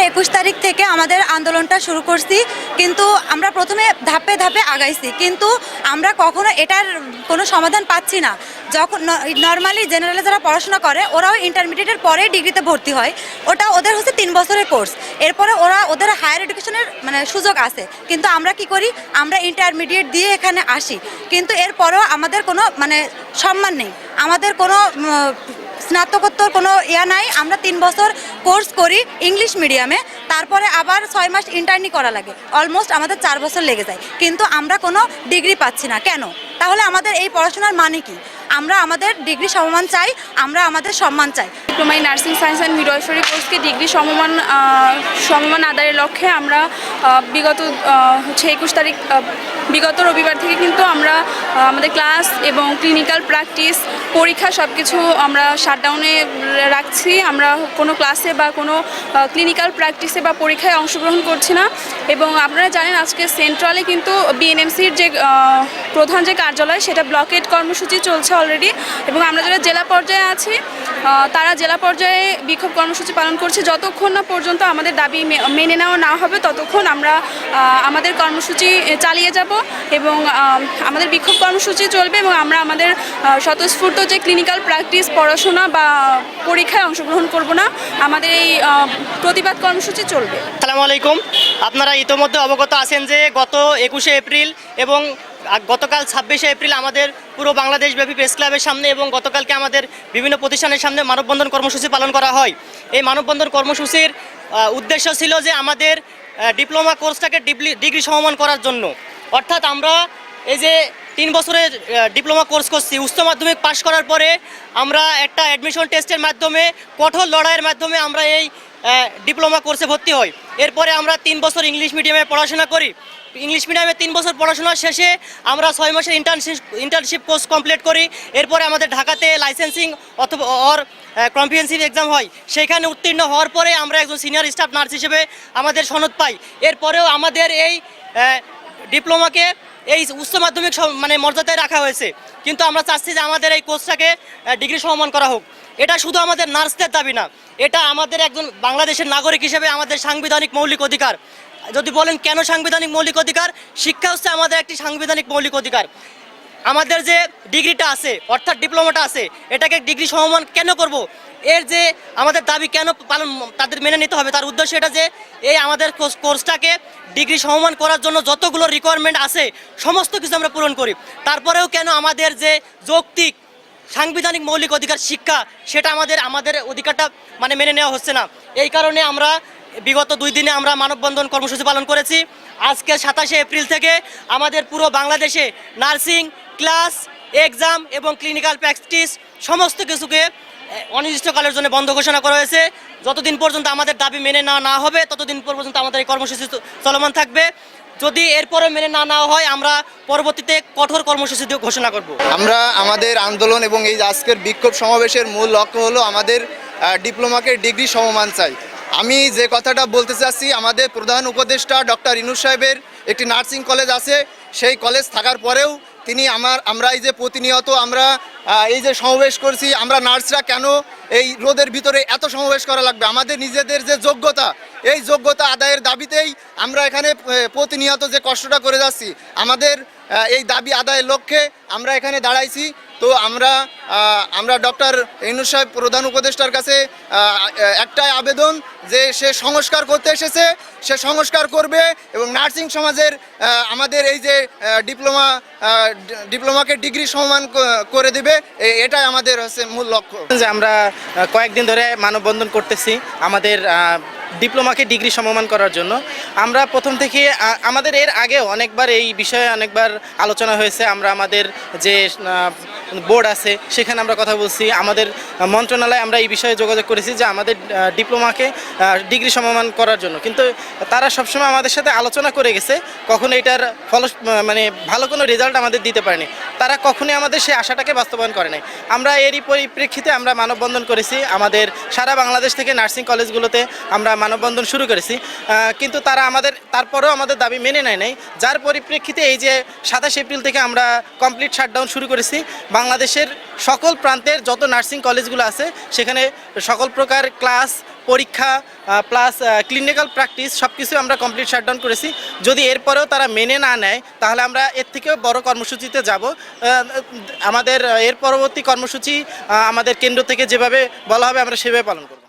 21 তারিখ থেকে আমাদের আন্দোলনটা শুরু করছি, কিন্তু আমরা প্রথমে ধাপে ধাপে আগাইছি, কিন্তু আমরা কখনো এটার কোনো সমাধান পাচ্ছি না। যখন নর্মালি জেনারেলে যারা পড়াশোনা করে ওরাও ইন্টারমিডিয়েটের পরে ডিগ্রিতে ভর্তি হয়, ওটা ওদের হচ্ছে 3 বছরের কোর্স, এরপরে ওদের হায়ার এডুকেশনের মানে সুযোগ আছে। কিন্তু আমরা কি করি, আমরা ইন্টারমিডিয়েট দিয়ে এখানে আসি, কিন্তু এরপরেও আমাদের কোনো মানে সম্মান নেই, আমাদের কোনো স্নাতকোত্তর কোনো নাই। আমরা 3 বছর কোর্স করি ইংলিশ মিডিয়ামে, তারপরে আবার 6 মাস ইন্টার্নি করা লাগে, অলমোস্ট আমাদের 4 বছর লেগে যায়, কিন্তু আমরা কোনো ডিগ্রি পাচ্ছি না। কেন? তাহলে আমাদের এই পড়াশোনার মানে কি? আমরা আমাদের ডিগ্রি সমমান চাই, আমরা আমাদের সম্মান চাই। Diploma in nursing science and midwifery কোর্সকে ডিগ্রি সমমান আদায়ের লক্ষ্যে আমরা বিগত 21 তারিখ বিগত রবিবার থেকে কিন্তু আমরা আমাদের ক্লাস এবং ক্লিনিক্যাল প্র্যাকটিস পরীক্ষা সব কিছু আমরা শাটডাউনে রাখছি। আমরা কোনো ক্লাসে বা কোনো ক্লিনিক্যাল প্র্যাকটিসে বা পরীক্ষায় অংশগ্রহণ করছি না। এবং আপনারা জানেন আজকে সেন্ট্রালে কিন্তু বিএনএমসির যে প্রধান যে কার্যালয় সেটা ব্লকেট কর্মসূচি চলছে অলরেডি, এবং আমরা যারা জেলা পর্যায়ে আছি তারা জেলা পর্যায়ে বিক্ষোভ কর্মসূচি পালন করছে। যতক্ষণ না পর্যন্ত আমাদের দাবি মেনে নেওয়া না হবে ততক্ষণ আমরা আমাদের কর্মসূচি চালিয়ে যাব এবং আমাদের বিক্ষোভ কর্মসূচি চলবে, এবং আমরা আমাদের স্বতঃস্ফূর্ত যে ক্লিনিক্যাল প্র্যাকটিস পড়াশোনা বা পরীক্ষায় অংশগ্রহণ করব না। আমাদের এই প্রতিবাদ কর্মসূচি চলবে। আসসালামু আলাইকুম। আপনারা ইতোমধ্যে অবগত আছেন যে গত 21শে এপ্রিল এবং গতকাল 26শে এপ্রিল আমাদের পুরো বাংলাদেশব্যাপী প্রেস ক্লাবের সামনে এবং গতকালকে আমাদের বিভিন্ন প্রতিষ্ঠানের সামনে মানববন্ধন কর্মসূচি পালন করা হয়। এই মানববন্ধন কর্মসূচির উদ্দেশ্য ছিল যে আমাদের ডিপ্লোমা কোর্সটাকে ডিগ্রি সমমান করার জন্য, অর্থাৎ আমরা এই যে 3 বছরের ডিপ্লোমা কোর্স করছি, উচ্চ মাধ্যমিক পাশ করার পরে আমরা একটা অ্যাডমিশন টেস্টের মাধ্যমে কঠোর লড়াইয়ের মাধ্যমে আমরা এই ডিপ্লোমা কোর্সে ভর্তি হই। এরপরে আমরা 3 বছর ইংলিশ মিডিয়ামে পড়াশোনা করি। ইংলিশ মিডিয়ামে 3 বছর পড়াশোনার শেষে আমরা 6 মাসের ইন্টার্নশিপ কোর্স কমপ্লিট করি। এরপরে আমাদের ঢাকাতে লাইসেন্সিং অথবা কম্প্রিহেনসিভ এক্সাম হয়, সেখানে উত্তীর্ণ হওয়ার পরে আমরা একজন সিনিয়র স্টাফ নার্স হিসেবে আমাদের সনদ পাই। এরপরেও আমাদের এই ডিপ্লোমাকে এই উচ্চ মাধ্যমিক মানে মর্যাদায় রাখা হয়েছে, কিন্তু আমরা চাচ্ছি যে আমাদের এই কোর্সটাকে ডিগ্রি সমমান করা হোক। এটা শুধু আমাদের নার্সদের দাবি না, এটা আমাদের একজন বাংলাদেশের নাগরিক হিসেবে আমাদের সাংবিধানিক মৌলিক অধিকার। যদি বলেন কেন সাংবিধানিক মৌলিক অধিকার, শিক্ষা হচ্ছে আমাদের একটি সাংবিধানিক মৌলিক অধিকার। আমাদের যে ডিগ্রিটা আছে অর্থাৎ ডিপ্লোমাটা আছে, এটাকে ডিগ্রি সমমান কেন করব? এর যে আমাদের দাবি কেন তাদের মেনে নিতে হবে, তার উদ্দেশ্য এটা যে এই আমাদের কোর্সটাকে ডিগ্রি সমমান করার জন্য যতগুলো রিকোয়ারমেন্ট আছে সমস্ত কিছু আমরা পূরণ করি। তারপরেও কেন আমাদের যে যৌক্তিক সাংবিধানিক মৌলিক অধিকার শিক্ষা, সেটা আমাদের অধিকারটা মানে মেনে নেওয়া হচ্ছে না। এই কারণে আমরা বিগত 2 দিনে আমরা মানববন্ধন কর্মসূচি পালন করেছি। আজকে 27শে এপ্রিল থেকে আমাদের পুরো বাংলাদেশে নার্সিং ক্লাস, এক্সাম এবং ক্লিনিক্যাল প্র্যাকটিস সমস্ত কিছুকে অনির্দিষ্টকালের জন্য বন্ধ ঘোষণা করা হয়েছে। যতদিন পর্যন্ত আমাদের দাবি মেনে না হবে ততদিন পর্যন্ত আমাদের এই কর্মসূচি চলমান থাকবে। যদি এরপরে মেনে না হয় আমরা পরবর্তীতে কঠোর কর্মসূচি ঘোষণা করব। আমরা আমাদের আন্দোলন এবং এই আজকের বিক্ষোভ সমাবেশের মূল লক্ষ্য হলো আমাদের ডিপ্লোমাকে ডিগ্রি সমমান চাই। আমি যে কথাটা বলতে চাচ্ছি, আমাদের প্রধান উপদেষ্টা ডক্টর ইউনূস সাহেবের একটি নার্সিং কলেজ আছে, সেই কলেজ থাকার পরেও তিনি আমরা এই যে প্রতিনিয়ত আমরা এই যে সমাবেশ করছি, আমরা নার্সরা কেন এই রোদের ভিতরে এত সমাবেশ করা লাগবে? আমাদের নিজেদের যে যোগ্যতা, এই যোগ্যতা আদায়ের দাবিতেই আমরা এখানে প্রতিনিয়ত যে কষ্টটা করে যাচ্ছি, আমাদের এই দাবি আদায়ের লক্ষ্যে আমরা এখানে দাঁড়াইছি। তো আমরা ডক্টর ইউনূস সাহেব প্রধান উপদেষ্টার কাছে একটাই আবেদন যে সে সংস্কার করতে এসেছে, সে সংস্কার করবে এবং নার্সিং সমাজের আমাদের এই যে ডিপ্লোমাকে ডিগ্রি সমমান করে দেবে, এটাই আমাদের হচ্ছে মূল লক্ষ্য। যে আমরা কয়েকদিন ধরে মানববন্ধন করতেছি আমাদের ডিপ্লোমাকে ডিগ্রি সমমান করার জন্য। আমরা প্রথম থেকে আমাদের এর আগেও অনেকবার এই বিষয়ে অনেকবার আলোচনা হয়েছে। আমরা আমাদের যে বোর্ড আছে সেখানে আমরা কথা বলছি, আমাদের মন্ত্রণালয়ে আমরা এই বিষয়ে যোগাযোগ করেছি যে আমাদের ডিপ্লোমাকে ডিগ্রি সমমান করার জন্য, কিন্তু তারা সবসময় আমাদের সাথে আলোচনা করে গেছে, কখনো এটার মানে ভালো কোনো রেজাল্ট আমাদের দিতে পারেনি। তারা কখনোই আমাদের সেই আশাটাকে বাস্তবায়ন করে নাই। আমরা এরই পরিপ্রেক্ষিতে আমরা মানববন্ধন করেছি। আমাদের সারা বাংলাদেশ থেকে নার্সিং কলেজগুলোতে আমরা মানববন্ধন শুরু করেছি, কিন্তু তারা তারপরেও আমাদের দাবি মেনে নেয় নাই, যার পরিপ্রেক্ষিতে এই যে 27 এপ্রিল থেকে আমরা কমপ্লিট শাটডাউন শুরু করেছি। বাংলাদেশের সকল প্রান্তের যত নার্সিং কলেজগুলো আছে সেখানে সকল প্রকার ক্লাস, পরীক্ষা প্লাস ক্লিনিক্যাল প্র্যাকটিস সব কিছু আমরা কমপ্লিট শাটডাউন করেছি। যদি এরপরেও তারা মেনে না নেয় তাহলে আমরা এর থেকেও বড় কর্মসূচিতে যাব। আমাদের এর পরবর্তী কর্মসূচি আমাদের কেন্দ্র থেকে যেভাবে বলা হবে আমরা সেভাবে পালন করব।